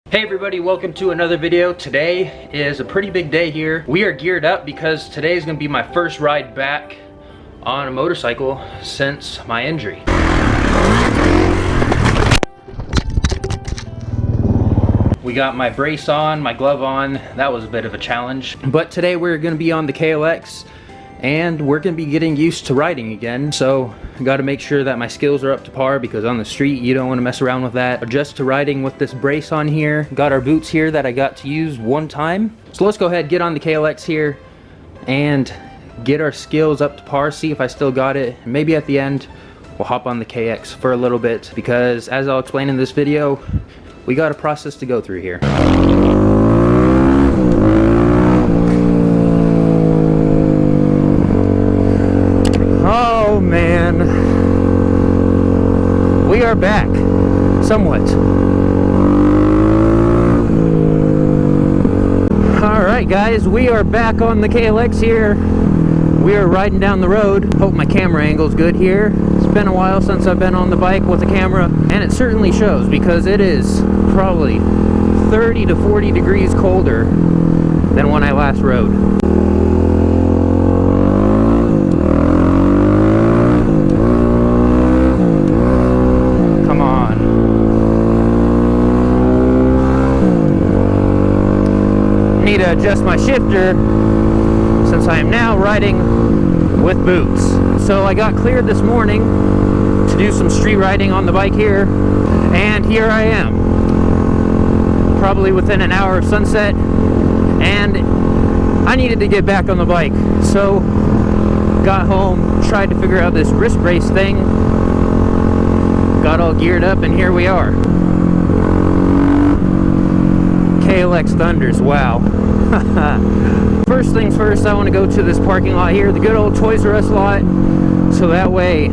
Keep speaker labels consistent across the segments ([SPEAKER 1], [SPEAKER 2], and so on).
[SPEAKER 1] Hey everybody, welcome to another video. Today is a pretty big day here. We are geared up because today is going to be my first ride back on a motorcycle since my injury. We got my brace on, my glove on. That was a bit of a challenge. But today we're going to be on the KLX and we're going to be getting used to riding again. So I got to make sure that my skills are up to par because on the street you don't want to mess around with that. Adjust to riding with this brace on here. Got our boots here that I got to use one time. So let's go ahead, get on the KLX here and get our skills up to par, see if I still got it. Maybe at the end we'll hop on the KX for a little bit because, as I'll explain in this video, we got a process to go through here. Oh man, we are back, somewhat. Alright guys, we are back on the KLX here. We are riding down the road. Hope my camera angle's good here. It's been a while since I've been on the bike with a camera, and it certainly shows because it is probably 30 to 40 degrees colder than when I last rode. Need to adjust my shifter since I am now riding with boots. So I got cleared this morning to do some street riding on the bike here, and here I am, probably within an hour of sunset, and I needed to get back on the bike. So got home, tried to figure out this wrist brace thing, got all geared up, and here we are. KLX Thunders, wow. First things first, I want to go to this parking lot here, the good old Toys R Us lot, so that way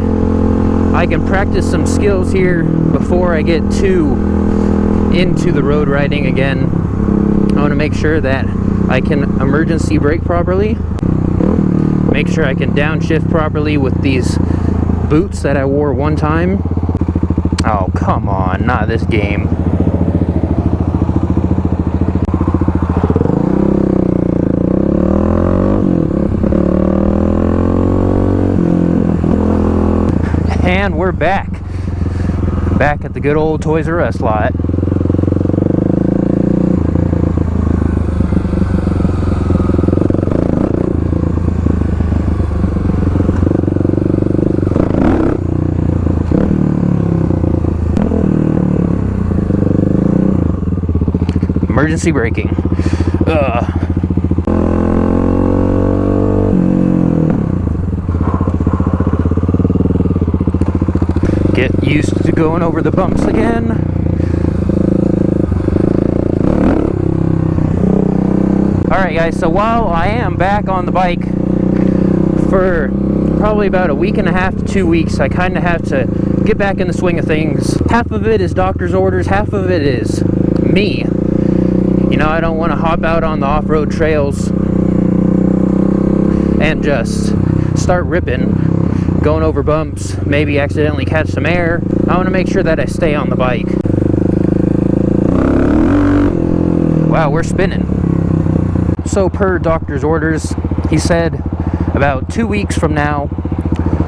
[SPEAKER 1] I can practice some skills here before I get into the road riding again. I want to make sure that I can emergency brake properly, make sure I can downshift properly with these boots that I wore one time. Oh, come on, not this game. And we're back at the good old Toys R Us lot. Emergency braking. Get used to going over the bumps again. Alright guys, so while I am back on the bike for probably about a week and a half to 2 weeks, I kind of have to get back in the swing of things. Half of it is doctor's orders, half of it is me. You know, I don't want to hop out on the off-road trails and just start ripping, going over bumps, maybe accidentally catch some air. I want to make sure that I stay on the bike. Wow, we're spinning. So per doctor's orders, he said about 2 weeks from now,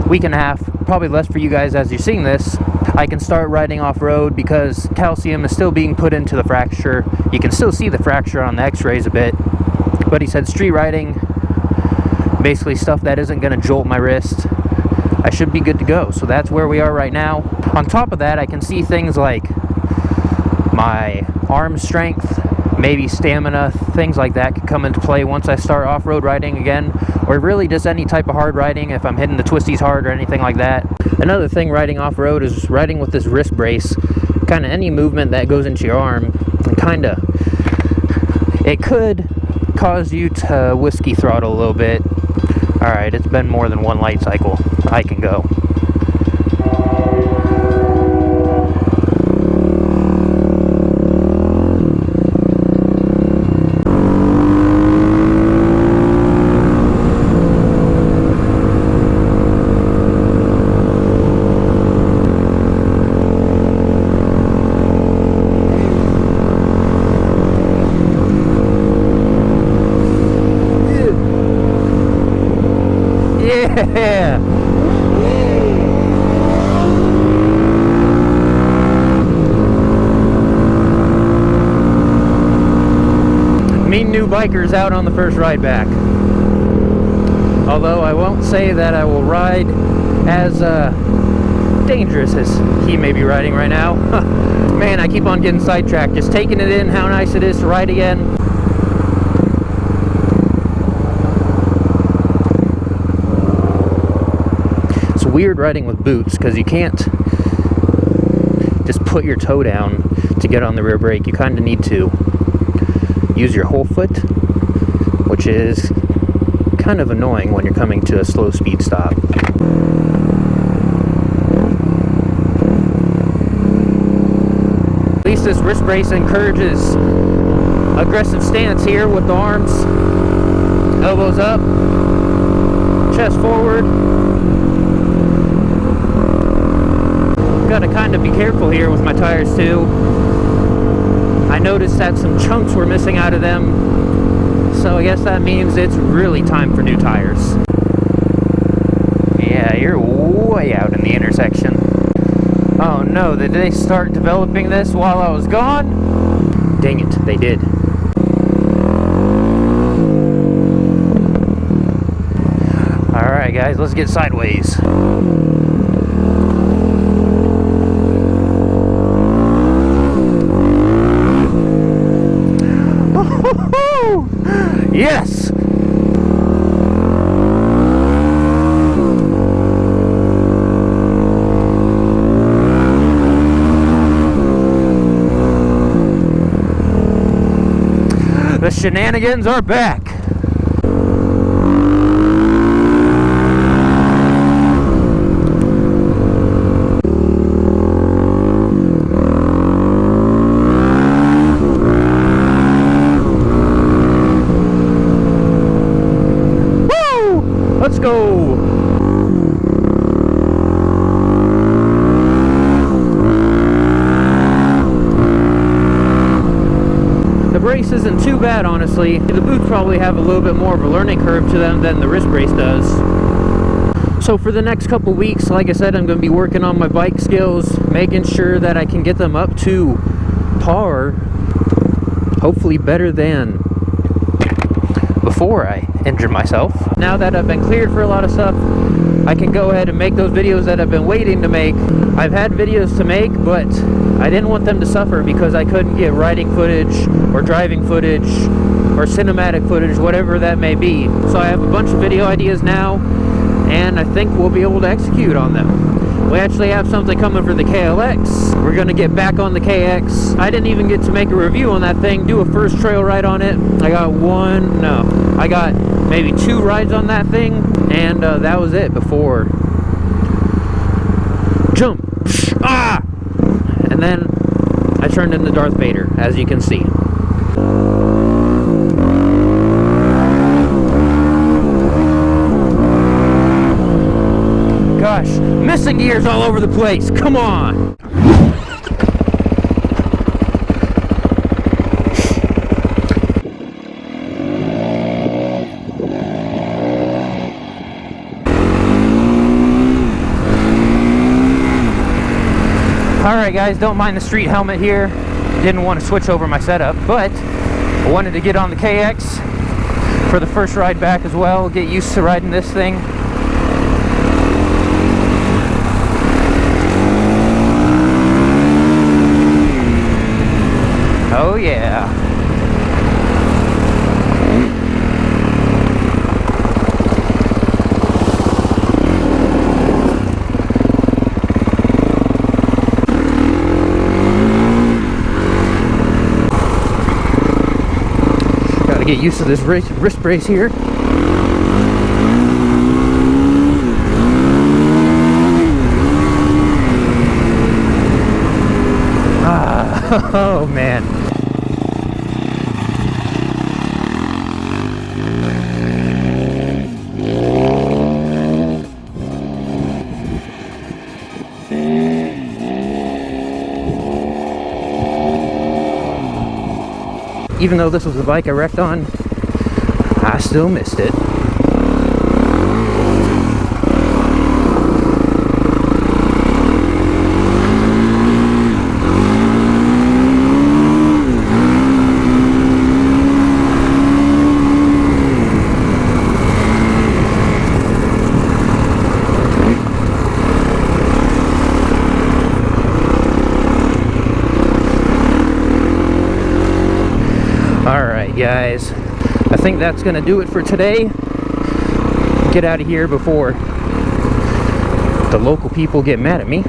[SPEAKER 1] week and a half, probably less for you guys as you're seeing this, I can start riding off-road because calcium is still being put into the fracture. You can still see the fracture on the x-rays a bit, but he said street riding, basically stuff that isn't going to jolt my wrist, I should be good to go. So that's where we are right now. On top of that, I can see things like my arm strength, maybe stamina, things like that could come into play once I start off-road riding again, or really just any type of hard riding if I'm hitting the twisties hard or anything like that. Another thing riding off-road is riding with this wrist brace. Kind of any movement that goes into your arm, it could cause you to whiskey throttle a little bit. Alright, it's been more than one light cycle. I can go. new bikers out on the first ride back. Although I won't say that I will ride as dangerous as he may be riding right now. Man, I keep on getting sidetracked, just taking it in how nice it is to ride again. It's weird riding with boots because you can't just put your toe down to get on the rear brake. You kind of need to use your whole foot, which is kind of annoying when you're coming to a slow speed stop. At least this wrist brace encourages aggressive stance here with the arms, elbows up, chest forward. Gotta kind of be careful here with my tires too. I noticed that some chunks were missing out of them, so I guess that means it's really time for new tires. Yeah, you're way out in the intersection. Oh no, did they start developing this while I was gone? Dang it, they did. Alright guys, let's get sideways. Yes! The shenanigans are back! Let's go! The brace isn't too bad, honestly. The boots probably have a little bit more of a learning curve to them than the wrist brace does. So for the next couple weeks, like I said, I'm going to be working on my bike skills, making sure that I can get them up to par, hopefully better than before I injured myself. Now that I've been cleared for a lot of stuff, I can go ahead and make those videos that I've been waiting to make. I've had videos to make, but I didn't want them to suffer because I couldn't get riding footage or driving footage or cinematic footage, whatever that may be. So I have a bunch of video ideas now, and I think we'll be able to execute on them. We actually have something coming for the KLX. We're going to get back on the KX. I didn't even get to make a review on that thing, do a first trail ride on it. I got maybe 2 rides on that thing, and that was it before. Jump! Ah! And then I turned into Darth Vader, as you can see. Gosh, missing gears all over the place. Come on! Alright guys, don't mind the street helmet here. Didn't want to switch over my setup, but I wanted to get on the KX for the first ride back as well, get used to riding this thing. Oh yeah. Get used to this wrist brace here. Oh man. Even though this was the bike I wrecked on, I still missed it. guys, I think that's gonna do it for today. Get out of here before the local people get mad at me.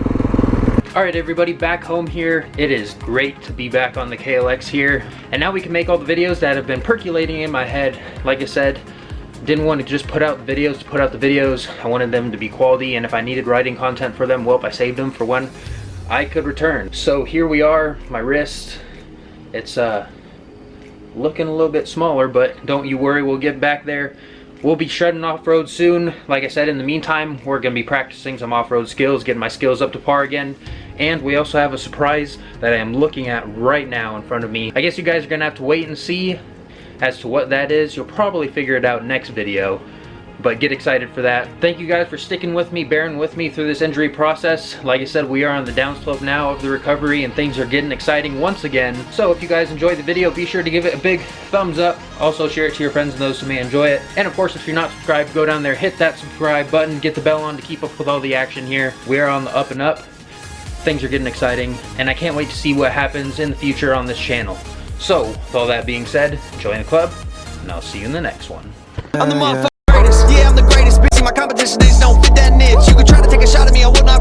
[SPEAKER 1] Alright everybody, back home here. It is great to be back on the KLX here. And now we can make all the videos that have been percolating in my head. Like I said, didn't want to just put out videos to put out the videos. I wanted them to be quality, and if I needed writing content for them, well, I saved them for when I could return. So here we are, my wrist. It's looking a little bit smaller, but don't you worry, we'll get back there. We'll be shredding off-road soon. Like I said, in the meantime, we're going to be practicing some off-road skills, getting my skills up to par again. And we also have a surprise that I am looking at right now in front of me. I guess you guys are going to have to wait and see as to what that is. You'll probably figure it out next video, but get excited for that. Thank you guys for sticking with me, bearing with me through this injury process. Like I said, we are on the downslope now of the recovery, and things are getting exciting once again. So if you guys enjoyed the video, be sure to give it a big thumbs up. Also share it to your friends and those who may enjoy it. And of course, if you're not subscribed, go down there, hit that subscribe button, get the bell on to keep up with all the action here. We are on the up and up. Things are getting exciting, and I can't wait to see what happens in the future on this channel. So, with all that being said, join the club, and I'll see you in the next one.
[SPEAKER 2] I'm the motherfucking greatest, yeah, I'm the greatest, bitch. My competition, they don't fit that niche. You can try to take a shot at me, I will not.